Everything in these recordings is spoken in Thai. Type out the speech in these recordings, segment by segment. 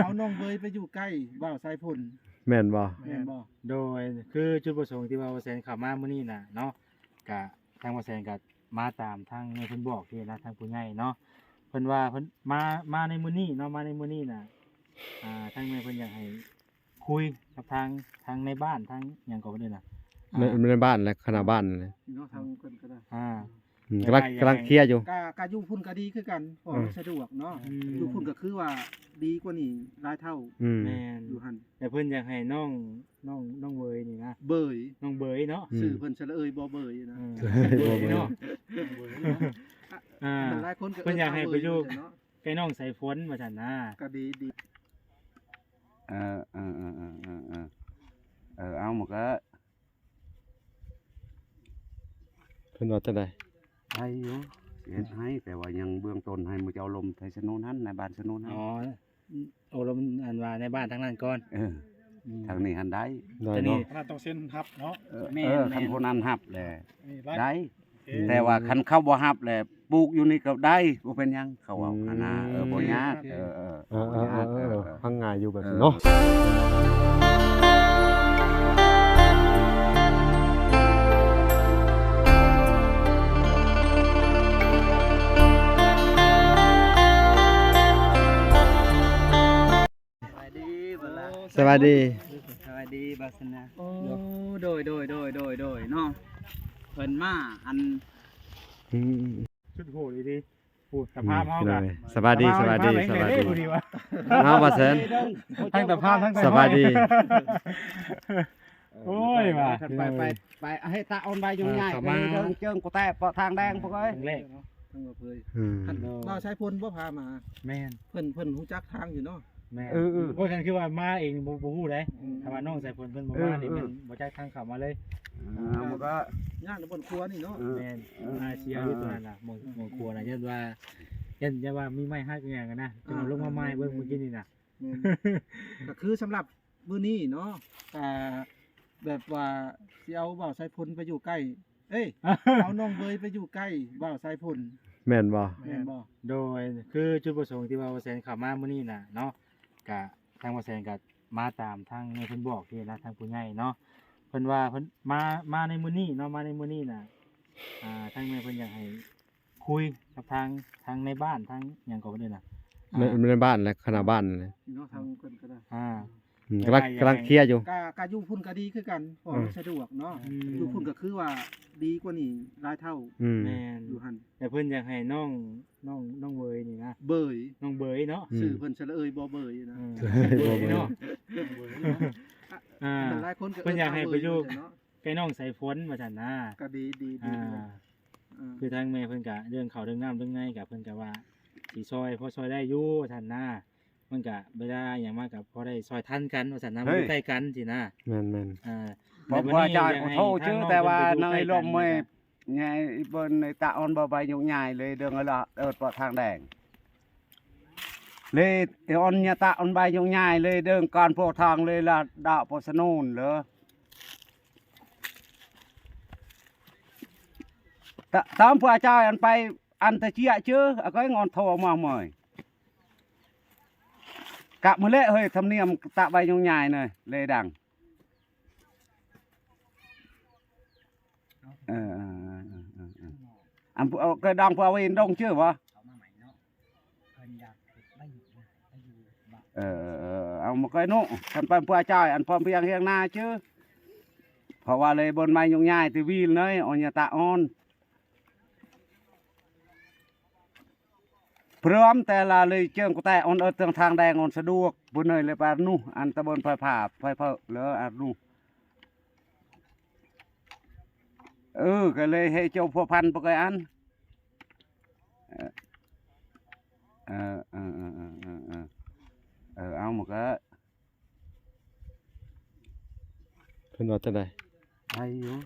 เอาน้องเบยไปอยู่ใกล้บ่าวสายฝนแม่นบ่ แม่นบ่โดยคือจุดประสงค์ที่ว่าบ่แซนเข้ามามื้อนี้น่ะเนาะก็ทางบ่แซนก็มาตามทางเพิ่นบอกที่นะทางผู้ใหญ่เนาะเพิ่นว่าเพิ่นมาในมื้อนี้เนาะมาในมื้อนี้น่ะทางแม่เพิ่นอยากให้คุยกับทางในบ้านทางหยังก็บ่ได้น่ะ ในบ้านและคณะบ้านนั่นแหละ เนาะทางเพิ่นก็ได้ กำลังเคลียร์อยู่ กะอยู่พุ่นก็ดีคือกันเพราะมันสะดวกเนาะอยู่พุ่นก็คือว่าดีกว่านี่หลายเท่า แม่น อยู่หั่น แต่เพิ่นอยากให้น้องเวยนี่นะ เบย น้องเบยเนาะ ชื่อเพิ่นสระเอยบ่เบยนะ เบยเนาะ หลายคนก็ เพิ่นอยากให้ไปอยู่ เนาะ ใกล้น้องสายฝนว่าซั่นนะ ก็ดี เอาหมดก็ เพิ่นว่าจังได๋ ให้อยู่เฮ็ดให้แต่ว่ายังเบื้องต้นให้มื้อเจ้าลมไทยสนุนหันในบ้านสนุนหัน อ๋อโอ้ลมอันว่าในบ้านทางนั้นก่อน ทางนี้หันได้ ได้ แต่นี่ เนาะ ขนาดต้องเซ็นรับเนาะ คันคนนั้นฮับแหละ นี่ ได้ โอเค แต่ว่าคันเข้าบ่ฮับแหละปลูกอยู่นี่ก็ได้บ่เป็นหยังเขาเอาอันน่ะบ่ยากบ่ยาก ฟังง่ายอยู่แบบนี้เนาะสวัสดี สวัสดีบาสนา โอ้ โดยเนาะเพิ่นมาอัน ชุดโหดดีๆพูดสภาพเฮากัน สวัสดีวะเฮาบ่เซิน ทั้งสภาพทั้ง สวัสดี โอ้ยว่ะ ไปให้ตาออนใบยุ่งง่าย เข้า ไป มา เดินเจิงกูแตะเปาะทางแดงพวกเอ้ย ครั้งแรก ทางบ่เบย อืม ท่านบ่าวสายฝนบ่พามา แม่น เพิ่นฮู้จักทางอยู่เนาะ แม่นโอ้ยกันคือว่ามาเองบ่ฮู้เด้ถ้าว่าน้องสายฝนเพิ่นบ่มานี่มันบ่จักทางเข้ามาเลย เอาหมดก็ ย่างในบนครัวนี่เนาะ แม่นเชียร์อยู่ตัวนั้นน่ะหมองครัวน่ะยันว่ามีไม้ฮักอย่างกันนะจะมาลงมาไม้เบิ่งเมื่อกี้นี่น่ะ ก็คือสำหรับมื้อนี้เนาะแบบว่าสิเอาบ่าวสายฝนไปอยู่ใกล้เอ้ย เอาน้องเบยไปอยู่ใกล้บ่าวสายฝน แม่นบ่ แม่นบ่ โดยคือจุดประสงค์ที่ว่าบ่แซนเข้ามามื้อนี้น่ะเนาะก็ทางบ่แซนก็มาตามทางเพิ่นบอกที่นะทางผู้ใหญ่เนาะเพิ่นว่าเพิ่นมาในมื้อนี้เนาะมาในมื้อนี้น่ะทางแม่เพิ่นอยากให้คุยกับทางในบ้านทางหยังก็บ่ได้น่ะ ในบ้านและคณะบ้านนั่นแหละ เนาะทางเพิ่นก็ได้ กำลังเคลียร์อยู่ กะอยู่พุ่นก็ดีคือกันเพราะมันสะดวกเนาะอยู่พุ่นก็คือว่าดีกว่านี่หลายเท่า แม่น อยู่หั่น แต่เพิ่นอยากให้น้องเวยนี่นะ เบย น้องเบยเนาะ ชื่อเพิ่นสระเอยบ่เบยนะ เบยเนาะหลายคนก็ เพิ่นอยากให้ไปอยู่ เนาะ ใกล้น้องสายฝนว่าซั่นนะ ก็ดี คือทางแม่เพิ่นก็เรื่องข้าวเรื่องน้ำเรื่องไงก็เพิ่นก็ว่าสิซอยพอซอยได้อยู่ว่าซั่นนะมันก็บ่ได้หยังมากก็พอได้ซอยทันกันว่าซั่นนะมันอยู่ใกล้กันสินะ แม่น บอกว่าจ่ายโทษชื่อแต่ว่าในลมไม่ไงบนในตาออนบ่ใบยุ่งง่ายเลยเดินละเปาะทางแดงเลยออนเนี่ยตาออนใบยุ่งง่ายเลยเดินก่อนพวกทางเลยละดาวพอสนุนเหรอตามผู้อาจารย์อันไปอันตะเจียชื่อก็งอนโทรมาหม่อยกะมื้อเละเฮ้ยธรรมเนียมตะใบยุ่งง่ายหน่อยเลยดังอันก็ดังพอวินดงชื่อวะเอามาเคยนุ่งกันไปผู้อาจารย์อันพร้อมเพียงเฮียงหน้าชื่อเพราะว่าเลยบนไม้ยุ่งง่ายตีวีลเลยออนยาตาออนพร้อมแต่ละเลยเจิงกูแต่ออนทางแดงออนสะดวกบนเลยเลยปานู่อันตะบนไฟผ่าไฟเผาเลยอันนู่ก็เลยให้เจ้าพัวพันปกอันเอาหมดก็ เพิ่นว่าจังได๋ ให้อยู่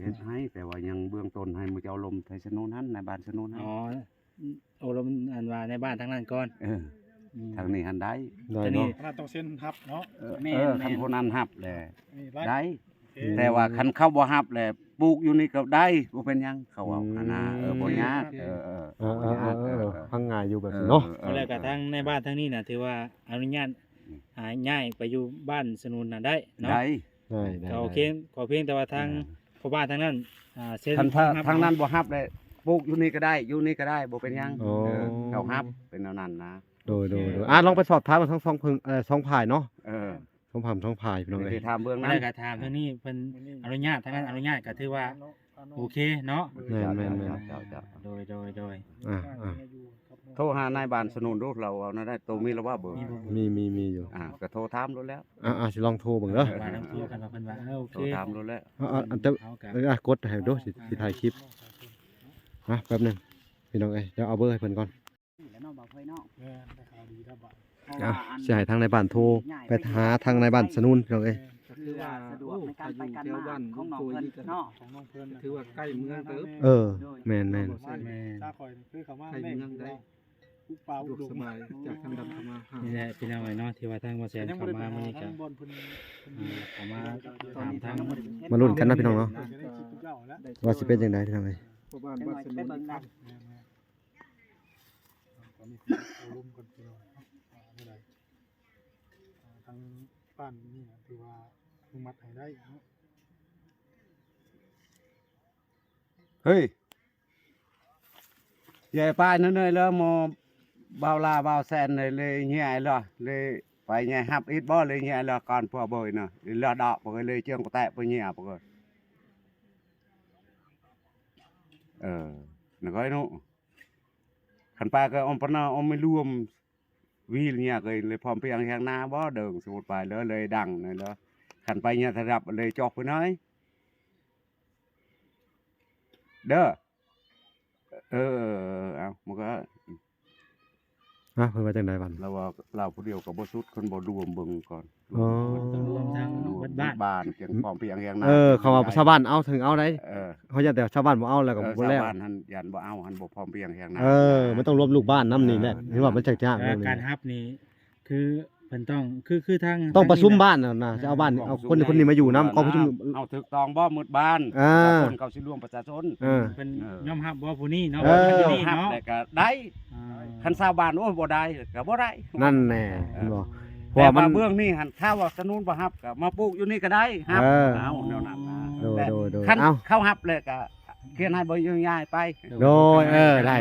เฮ็ดให้แต่ว่ายังเบื้องต้นให้มื้อเจ้าลมไทยสนุนหันในบ้านสนุนหัน อ๋อโอ้ลมอันว่าในบ้านทางนั้นก่อน ทางนี้หันได้ แต่นี่ เนาะ ขนาดต้องเซ็นรับเนาะ คันคนนั้นฮับแหละ นี่ ได้ โอเค แต่ว่าคันเข้าบ่ฮับแหละปลูกอยู่นี่ก็ได้บ่เป็นหยังเขาเอาอันน่ะบ่ยากฟังง่ายอยู่แบบนี้เนาะ แล้วก็ทางในบ้านทางนี้น่ะถือว่าอนุญาต ย้ายไปอยู่บ้านสนุนน่ะได้เนาะ ได้ ได้ ก็โอเคขอเพียงแต่ว่าทางพ่อบ้านทางนั้นเซ็น ทางนั้นบ่ฮับเลยปลูกอยู่นี่ก็ได้อยู่นี่ก็ได้บ่เป็นหยัง โอ้ เขาฮับเป็นแนวนั้นนะ โดยลองไปสอบถามทั้งสองเพิ่งสองฝ่ายเนาะ เออ สองฝ่ายสองฝ่ายพี่น้องเอ้ ไป ย ถามเบื้อง มา นั้น ได้ก็ถามทางนี้เพิ่นอนุญาตทางนั้นอนุญาตก็ถือว่าโอเคเนาะ แม่น โดย อ่า โทรหานายบ้านสนุนดูเราเอานะได้ตัวมีแล้วว่าเบอร์ มีอยู่ ก็โทรถามดูแล้ว สิลองโทรเบิ่งเด้อ ว่าน้ำตัวกันว่าเพิ่นว่าโอเค โทรถามดูแล้ว อันแต่ เอากะ กดให้ดูสิถ่ายคลิปแป๊บนึงพี่น้องเอ้ยเดี๋ยวเอาเบอร์ให้เพิ่นก่อน แล้วเนาะบ่ค่อยเนาะ แม่ได้ข่าวดีแล้วบัด เพราะว่าอัน สิให้ทางในบ้านโทรไปหาทางในบ้านสนุนพี่น้องเอ้ย ก็ คื คือ อ ว่า ว่า สะดวกในการไปกันมาของน้องเพิ่นเนาะ ของน้องเพิ่น ถือว่าใกล้เมืองเติบ แม่น ตาคอยคือเขามา ใกล้ แม่ เมืองได้ อุปปา สะ อุ ดวก ด ส ม บายจากทางดำเข้ามาหา นี่แหละพี่น้องเอ้ยเนาะที่ว่าทางบ่แซนเข้ามามื้อนี้ก็ บอลเพิ่น เข้ามาถามทาง มาลุ้นกันนะพี่น้องเนาะ จะได้คิดทุกเจ้าแล้ว ว่าสิเป็นจังได๋พี่น้องเอ้ย เพราะบ้านบ้านสนุนอีกครั้ง ตอนนี้เอารุมกันพี่น้องไม่ได้ทางบ้านนี่ถือว่าอนุมัติให้ได้เนาะ เฮ้ยใหญ่ป้ายนั่นเลยแล้วมอบาวลาบาวแซนเลยแย่เลยไปแย่ฮับอีทบ่เลยแย่ละก่อนพอบ่อยน่ะละดอกบ่เลยเจียงก็แตะไปแย่บ่ก็นึกไว้นูขันปลาก็อมปนาอมไม่รวมวีเนี่ยก็เลยพร้อมเพียงแห่งนาบ่เดิงสมุดไปเลยดังเลยแล้วขันไปเนี่ยถรับเลยจอกไปน้อยเด้อเอามันก็ เพิ่นว่าจังได๋บัด เราผู้เดียวกับบ่สุดคนบ่รวมเบิ่งก่อน อ๋อ ต้องรวมทาง รวม บ้าน บ้านเพียงพร้อมเพียงแห่งนา เขาว่าชาวบ้านเอาถึงเอาได้ เออ เขาจะแต่ชาวบ้านบ่เอาแล้วก็บ่ ชาว แล้ว บ้านหันยันบ่เอาหันบ่พร้อมเพียงแห่งนา มันต้องรวมลูกบ้านนำนี่แหละเห็นว่ามันจักยาก การฮับนี่คือเพิ่นต้องคือทาง ต้องประชุมบ้านน่ะจะเอาบ้านเอาคนนี้มาอยู่นำก็ประชุม เอาถูกต้องบ่หมดบ้าน อ่า คนเขาสิรวมประชาชน เพิ่นยอมรับว่าผู้นี้เนาะ เออ ผู้นี้ ฮับ เนาะ แต่ก็ได้คันชาวบ้านโอ้บ่ได้ก็บ่ได้ นั่นแน่เห็นบ่เพ แต่ ราะว่ามั ว่าน เบื้องนี่หันถ้าว่าสนุนบ่ฮับก็มาปลูกอยู่นี่ก็ได้ฮับ เออ เอาแนวนั้นนะ โดย คัน เอ้า เข้าฮับเลยก็เขียนให้บ่ยุ่งยากไป โดยได้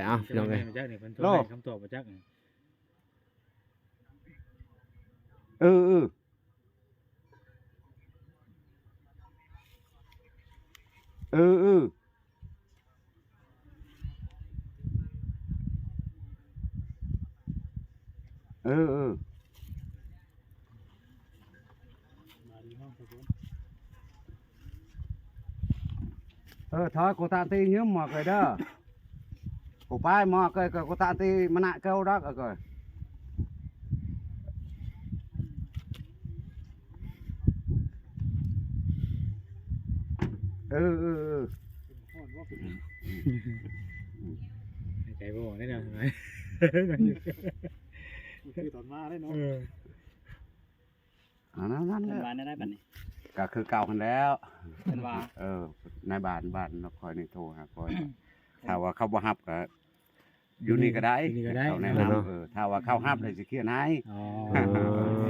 เอ้าพี่น้องเอ้ย จักนี่เพิ่นโทรให้คำตอบบ่จัก เออถอยcô ta ti nhớ mà rồi đó cô pai mà cái cô ta ti mà nãy câu đó rồi ừ ใจบ่ได้เนาะใช่ไหม คือตอนมาได้เนาะ นั่น เพิ่น แห ว่า ละ ได้บัดนี้ ก็คือเก่ากันแล้ว เพิ่นว่า ในบ้านเราคอยในโทรหาคอยถ้าว่าเขาบ่ฮับก็อยู่นี่ก็ได้เขาแนะนำถ้าว่าเขาฮับเลยสิเขียนให้ อ๋อ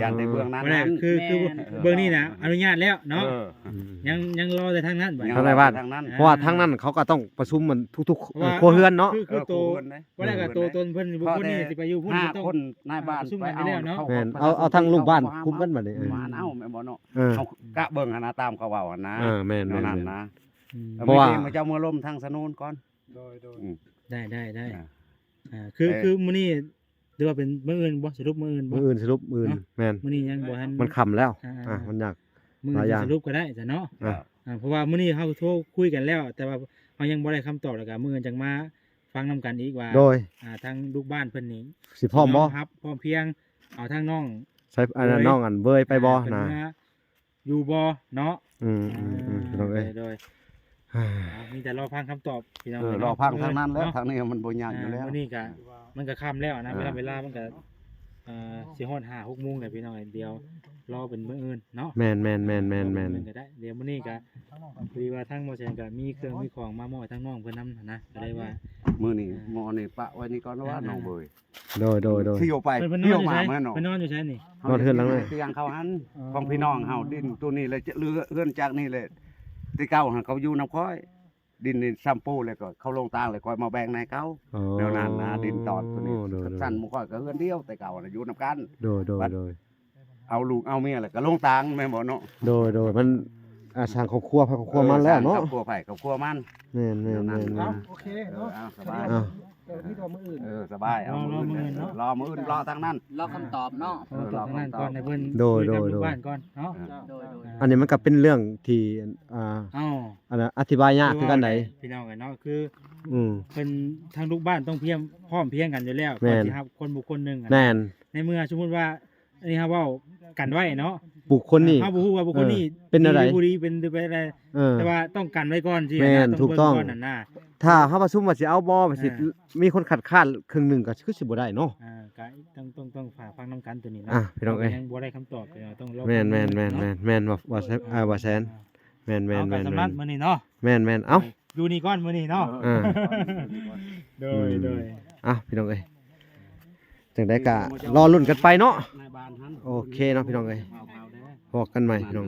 ยันในเบื้องนั้น บ่ได้คือเบื้องนี้นะอนุญาตแล้วเนาะยังรอแต่ทางนั้นบัด ทางในบ้าน ทางนั้น เพราะว่าทางนั้นเขาก็ต้องประชุมมันทุกๆครัวเรือนเนาะ คือโตบ่ได้ก็โตตนเพิ่นบุคคลนี่สิไปอยู่พุ่น ห้า ต้อง คนนายบ้านไปเอา แม่นเอาทางลูกบ้านคุมกันบัดนี้ มาเอาแม่บ่เนาะ เออ เขากะเบิ่งหนนะตามเขาเว้าหั่นนะ แม่น นั่นนะ เพราะว่า มันเจ้ามือลมทางสนุนก่อน โดย ได้คือมื้อนี้หรือว่าเป็นมื้ออื่นบ่สรุปมื้ออื่นบ่ มื้ออื่นสรุปมื้ออื่นแม่น มื้อนี้ยังบ่ทัน มันค่ำแล้วมันยาก มื้อ หลายอย่าง สรุปก็ได้จ้ะเนาะ เพราะว่ามื้อนี้เฮาโทรคุยกันแล้ว แต่ว่าเฮายังบ่ได้คำตอบแล้วก็มื้ออื่นจังมาฟังนํกันอีกว่า โดย ทางลูกบ้านเพิ่นนี่ สิพร้อมบ่ ครับพร้อมเพียงเอาทางน้อง ใช้อันนั้นน้องอันเบยไปบ่ เพิ่ นะ มาอยู่บ่เนาะ พี่น้องเอ้ย โดยมีแต่รอฟังคำตอบพี่น้อง รอพังทางนั้นแล้วทางนี้มันบ่ยากอยู่แล้ว มื้อนี้ก็มันก็ค่ำแล้วนะเวลามันก็สิฮอด 5-6 โมงแล้วพี่น้องเดี๋ยวรอเป็นมื้ออื่นเนาะ แม่น ก็ได้เดี๋ยวมื้อนี้ก็พอดีว่าทางหมอแสนก็มีเครื่องมีของมามอบให้ทางน้องเพิ่นนำนะก็ได้ว่า มื้อนี้หมอนี่ปะไว้นี่ก่อนว่าน้องเบย โดยโดยโดย เที่ยวไป เพิ่นนอ เที่ น ยว อยู่ มา ใช้ แม่น เพิ่นนอนอยู่ใช้นี่ นอนเฮือนหลังเลย เตียงเขาหันของพี่น้องเฮาดินตัวนี้เลยจะเรือเฮือนจากนี่เลยที่เก่าหันเขาอยู่น้ำค่อย ดินนี่ซัมปูเลยก็เขาลงตางเลยคอยมาแบ่งในเขา อ๋อ เดี๋ยวนั้นนะดินตอดตัวนี้ โดย สั้นหมุค่อยก็เฮือนเดียวแต่เก่าน่ะอยู่นํกัน โดยโดยโดย เอาลูกเอาเมียเลยก็ลงตางแม่นบ่เนาะ โดยโดยมันสร้างครอบครัวพาครอบครัวมันแล้วเนาะ ครอบครัวไผครอบครัวมัน แม่นแม่นแม่นแม่ เอา น โอเคเนาะ เอาสบาย อ้าว มีตัวมืออื่น สบายเอารอมื้ออื่นรอมื้ออื่นรอทางนั้น รอคำตอบเนาะ ตอบทางนั้นก่อนให้เพิ่น โดย คุกับ โดย ลูกบ้านก่อนเนาะ โดย อันนี้มันก็เป็นเรื่องที่เอ้า อันนั้นอธิบายยากคือกันได พี่น้องกันเนาะคือ อืม เป็นทางลูกบ้านต้องเพียงพร้อมเพรียงกันอยู่แล้ว แม่ ก่อน น ที่ครับคนบุคคลหนึ่งอะ แม่น ในเมื่อสมมุติว่าอันนี้ครับเว้ากันไว้เนาะ บุคคลนี่ เฮาบ่ฮู้ว่าบุคคลนี้ เป็นอะไร ดีหรือบ่ดีเป็นหรือเป็นอะไร เออ แต่ว่าต้องกันไว้ก่อนสิ แม่น นะ ถูกต้อง เบิ่ก่อนนั่นน่ะ ถ้าเฮาประชุมว่าสิเอาบ่ว่าสิ อ่า มีคนขัดค้านครึ่งหนึงก็คือสิบ่ได้เนาะ ก็ต้องฝากฟังนํกันตัวนี้เนาะ อ่ะพี่น้องเอ้ย ยังบ่ได้คำตอบเลยต้องรอ แม่นแม่นแม่นแม่นแม่นว่าว่าแซนแม่นแม่น เอา แม่ กัน น สำ แม่ นั น กมื้อนี้เนาะ แม่นแม่นเอ้า อยู่นี่ก่อนมื้อนี้เนาะ อ่า โดยโดย พี่น้องเอ้ยจังได๋ก็รอลุ้นกันไปเนาะ ในบ้านหัน โอเคเนาะพี่น้องเอ้ยพบกันใหม่พี่น้อง